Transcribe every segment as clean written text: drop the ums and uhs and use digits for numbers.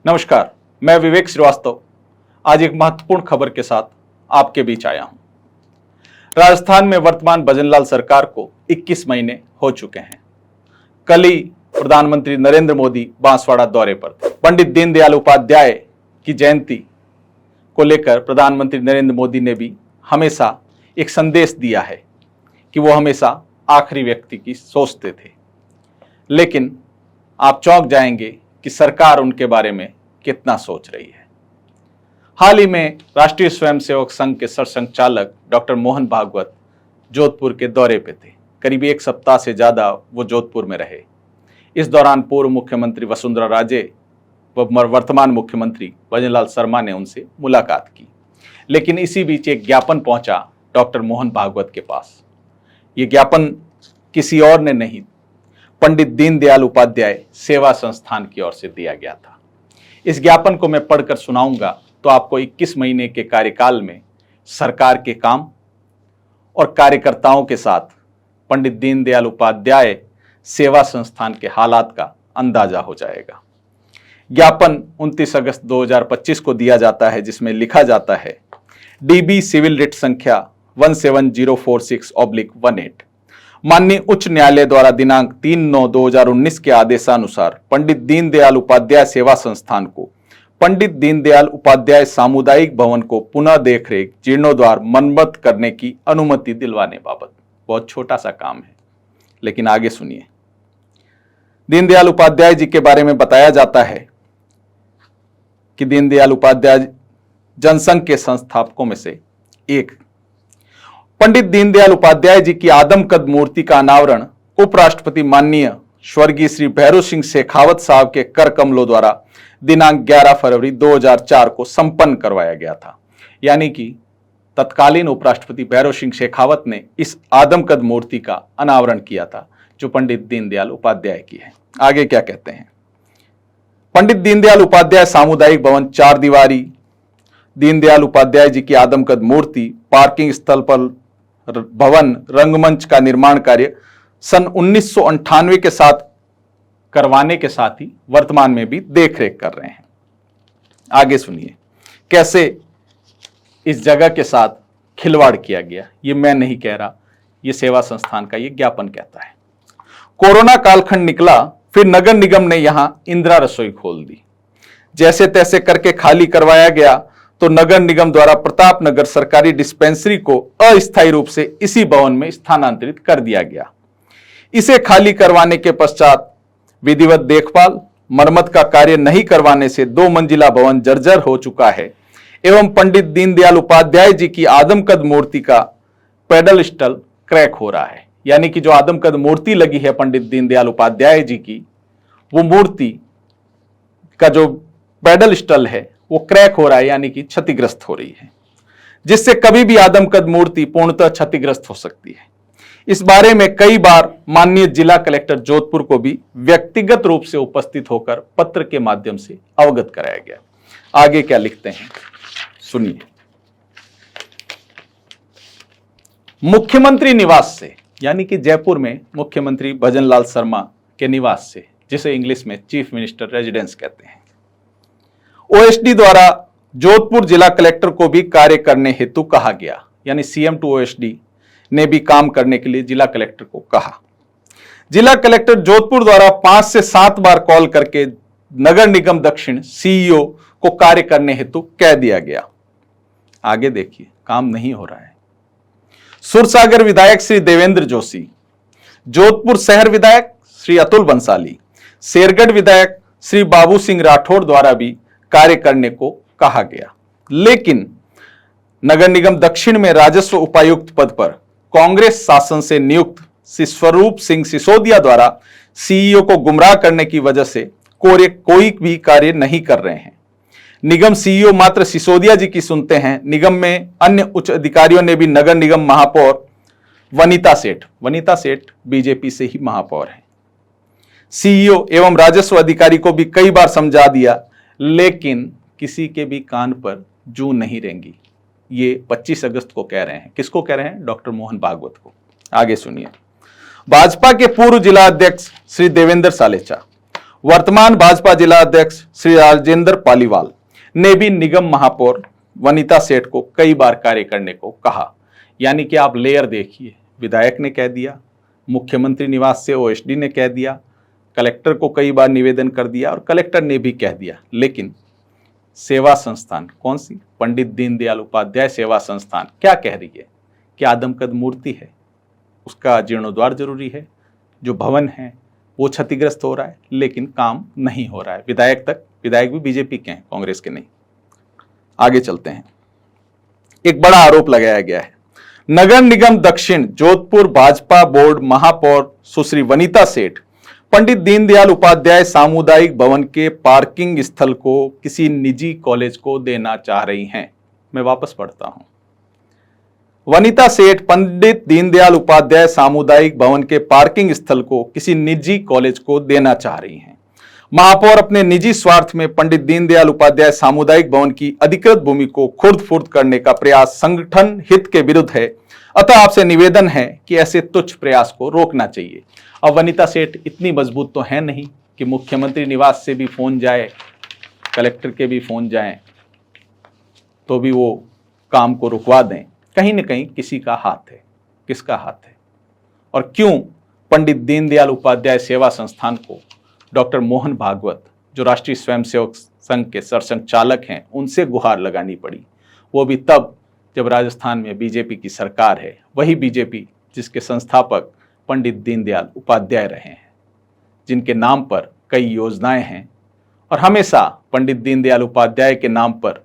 नमस्कार, मैं विवेक श्रीवास्तव आज एक महत्वपूर्ण खबर के साथ आपके बीच आया हूं। राजस्थान में वर्तमान भजनलाल सरकार को 21 महीने हो चुके हैं। कल ही प्रधानमंत्री नरेंद्र मोदी बांसवाड़ा दौरे पर थे। पंडित दीनदयाल उपाध्याय की जयंती को लेकर प्रधानमंत्री नरेंद्र मोदी ने भी हमेशा एक संदेश दिया है कि वो हमेशा आखिरी व्यक्ति की सोचते थे, लेकिन आप चौंक जाएंगे कि सरकार उनके बारे में कितना सोच रही है। हाल ही में राष्ट्रीय स्वयंसेवक संघ के सरसंघचालक डॉक्टर मोहन भागवत जोधपुर के दौरे पे थे। करीब एक सप्ताह से ज्यादा वो जोधपुर में रहे। इस दौरान पूर्व मुख्यमंत्री वसुंधरा राजे व वर्तमान मुख्यमंत्री भजनलाल शर्मा ने उनसे मुलाकात की, लेकिन इसी बीच एक ज्ञापन पहुंचा डॉक्टर मोहन भागवत के पास। ये ज्ञापन किसी और ने नहीं, पंडित दीनदयाल उपाध्याय सेवा संस्थान की ओर से दिया गया था। इस ज्ञापन को मैं पढ़कर सुनाऊंगा तो आपको 21 महीने के कार्यकाल में सरकार के काम और कार्यकर्ताओं के साथ पंडित दीनदयाल उपाध्याय सेवा संस्थान के हालात का अंदाजा हो जाएगा। ज्ञापन 29 अगस्त 2025 को दिया जाता है, जिसमें लिखा जाता है डीबी सिविल रिट संख्या 17046/18 माननीय उच्च न्यायालय द्वारा दिनांक 3/9/2019 के आदेशानुसार पंडित दीनदयाल उपाध्याय सेवा संस्थान को पंडित दीनदयाल उपाध्याय सामुदायिक भवन को पुनः देखरेख जीर्णोद्धार मरम्मत करने की अनुमति दिलवाने बाबत। बहुत छोटा सा काम है, लेकिन आगे सुनिए। दीनदयाल उपाध्याय जी के बारे में बताया जाता है कि दीनदयाल उपाध्याय जनसंघ के संस्थापकों में से एक। पंडित दीनदयाल उपाध्याय जी की आदमकद मूर्ति का अनावरण उपराष्ट्रपति माननीय स्वर्गीय श्री भैरव सिंह शेखावत साहब के कर कमलों द्वारा दिनांक 11 फरवरी 2004 को संपन्न करवाया गया था। यानी कि तत्कालीन उपराष्ट्रपति भैरव सिंह शेखावत ने इस आदमकद मूर्ति का अनावरण किया था, जो पंडित दीनदयाल उपाध्याय की है। आगे क्या कहते हैं? पंडित दीनदयाल उपाध्याय सामुदायिक भवन 4 दीवारी, दीनदयाल उपाध्याय जी की आदमकद मूर्ति, पार्किंग स्थल पर भवन, रंगमंच का निर्माण कार्य सन 1998 के साथ करवाने के साथ ही वर्तमान में भी देखरेख कर रहे हैं। आगे सुनिए कैसे इस जगह के साथ खिलवाड़ किया गया। ये मैं नहीं कह रहा, ये सेवा संस्थान का ये ज्ञापन कहता है। कोरोना कालखंड निकला, फिर नगर निगम ने यहां इंदिरा रसोई खोल दी। जैसे तैसे करके खाली करवाया गया तो नगर निगम द्वारा प्रताप नगर सरकारी डिस्पेंसरी को अस्थायी रूप से इसी भवन में स्थानांतरित कर दिया गया। इसे खाली करवाने के पश्चात विधिवत देखभाल मरम्मत का कार्य नहीं करवाने से 2 मंजिला भवन जर्जर हो चुका है एवं पंडित दीनदयाल उपाध्याय जी की आदमकद मूर्ति का पेडल स्टल क्रैक हो रहा है। यानी कि जो आदमकद मूर्ति लगी है पंडित दीनदयाल उपाध्याय जी की, वो मूर्ति का जो पेडल स्टल है वो क्रैक हो रहा है, यानी कि क्षतिग्रस्त हो रही है, जिससे कभी भी आदमकद मूर्ति पूर्णतः क्षतिग्रस्त हो सकती है। इस बारे में कई बार माननीय जिला कलेक्टर जोधपुर को भी व्यक्तिगत रूप से उपस्थित होकर पत्र के माध्यम से अवगत कराया गया। आगे क्या लिखते हैं सुनिए। मुख्यमंत्री निवास से, यानी कि जयपुर में मुख्यमंत्री भजनलाल शर्मा के निवास से, जिसे इंग्लिश में चीफ मिनिस्टर रेजिडेंस कहते हैं, ओएसडी द्वारा जोधपुर जिला कलेक्टर को भी कार्य करने हेतु कहा गया। यानी सीएम टू ओएसडी ने भी काम करने के लिए जिला कलेक्टर को कहा। जिला कलेक्टर जोधपुर द्वारा 5 से 7 बार कॉल करके नगर निगम दक्षिण सीईओ को कार्य करने हेतु कह दिया गया। आगे देखिए, काम नहीं हो रहा है। सुरसागर विधायक श्री देवेंद्र जोशी, जोधपुर शहर विधायक श्री अतुल बंसाली, शेरगढ़ विधायक श्री बाबू सिंह राठौड़ द्वारा भी कार्य करने को कहा गया, लेकिन नगर निगम दक्षिण में राजस्व उपायुक्त पद पर कांग्रेस शासन से नियुक्त श्री स्वरूप सिंह सिसोदिया द्वारा सीईओ को गुमराह करने की वजह से कोई भी कार्य नहीं कर रहे हैं। निगम सीईओ मात्र सिसोदिया जी की सुनते हैं। निगम में अन्य उच्च अधिकारियों ने भी नगर निगम महापौर वनिता सेठ बीजेपी से ही महापौर है, सीईओ एवं राजस्व अधिकारी को भी कई बार समझा दिया, लेकिन किसी के भी कान पर जू नहीं रेंगी। ये 25 अगस्त को कह रहे हैं। किसको कह रहे हैं? डॉक्टर मोहन भागवत को। आगे सुनिए। भाजपा के पूर्व जिला अध्यक्ष श्री देवेंद्र सालेचा, वर्तमान भाजपा जिला अध्यक्ष श्री राजेंद्र पालीवाल ने भी निगम महापौर वनिता सेठ को कई बार कार्य करने को कहा। यानी कि आप लेयर देखिए, विधायक ने कह दिया, मुख्यमंत्री निवास से ओएसडी ने कह दिया, कलेक्टर को कई बार निवेदन कर दिया और कलेक्टर ने भी कह दिया, लेकिन सेवा संस्थान कौन सी, पंडित दीनदयाल उपाध्याय सेवा संस्थान क्या कह रही है कि आदमकद मूर्ति है, उसका जीर्णोद्धार जरूरी है, जो भवन है वो क्षतिग्रस्त हो रहा है, लेकिन काम नहीं हो रहा है। विधायक भी बीजेपी के हैं, कांग्रेस के नहीं। आगे चलते हैं। एक बड़ा आरोप लगाया गया है। नगर निगम दक्षिण जोधपुर भाजपा बोर्ड महापौर सुश्री वनिता सेठ पंडित दीनदयाल उपाध्याय सामुदायिक भवन के पार्किंग स्थल को किसी निजी कॉलेज को देना चाह रही हैं। मैं वापस पढ़ता हूं। वनिता सेठ पंडित दीनदयाल उपाध्याय सामुदायिक भवन के पार्किंग स्थल को किसी निजी कॉलेज को देना चाह रही हैं। महापौर अपने निजी स्वार्थ में पंडित दीनदयाल उपाध्याय सामुदायिक भवन की अधिकृत भूमि को खुर्द फुर्द करने का प्रयास संगठन हित के विरुद्ध है। अतः आपसे निवेदन है कि ऐसे तुच्छ प्रयास को रोकना चाहिए। अब वनिता सेठ इतनी मजबूत तो है नहीं कि मुख्यमंत्री निवास से भी फोन जाए, कलेक्टर के भी फोन जाए तो भी वो काम को रुकवा दें। कहीं न कहीं किसी का हाथ है। किसका हाथ है और क्यों पंडित दीनदयाल उपाध्याय सेवा संस्थान को डॉक्टर मोहन भागवत, जो राष्ट्रीय स्वयंसेवक संघ के सरसंघचालक हैं, उनसे गुहार लगानी पड़ी, वो भी तब जब राजस्थान में बीजेपी की सरकार है। वही बीजेपी जिसके संस्थापक पंडित दीनदयाल उपाध्याय रहे हैं, जिनके नाम पर कई योजनाएं हैं और हमेशा पंडित दीनदयाल उपाध्याय के नाम पर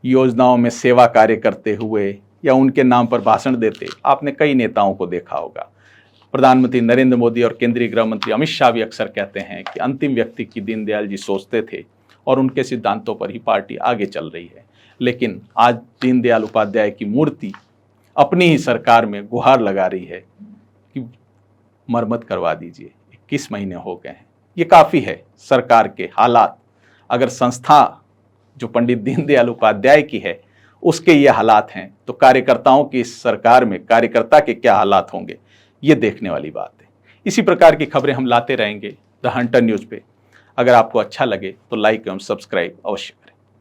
योजनाओं में सेवा कार्य करते हुए या उनके नाम पर भाषण देते आपने कई नेताओं को देखा होगा। प्रधानमंत्री नरेंद्र मोदी और केंद्रीय गृह मंत्री अमित शाह भी अक्सर कहते हैं कि अंतिम व्यक्ति की दीनदयाल जी सोचते थे और उनके सिद्धांतों पर ही पार्टी आगे चल रही है। लेकिन आज दीनदयाल उपाध्याय की मूर्ति अपनी ही सरकार में गुहार लगा रही है कि मरम्मत करवा दीजिए। 21 महीने हो गए हैं। ये काफ़ी है सरकार के हालात। अगर संस्था जो पंडित दीनदयाल उपाध्याय की है उसके ये हालात हैं तो कार्यकर्ताओं की इस सरकार में कार्यकर्ता के क्या हालात होंगे, ये देखने वाली बात है। इसी प्रकार की खबरें हम लाते रहेंगे द हंटर न्यूज़ पे। अगर आपको अच्छा लगे तो लाइक एवं सब्सक्राइब अवश्य करें।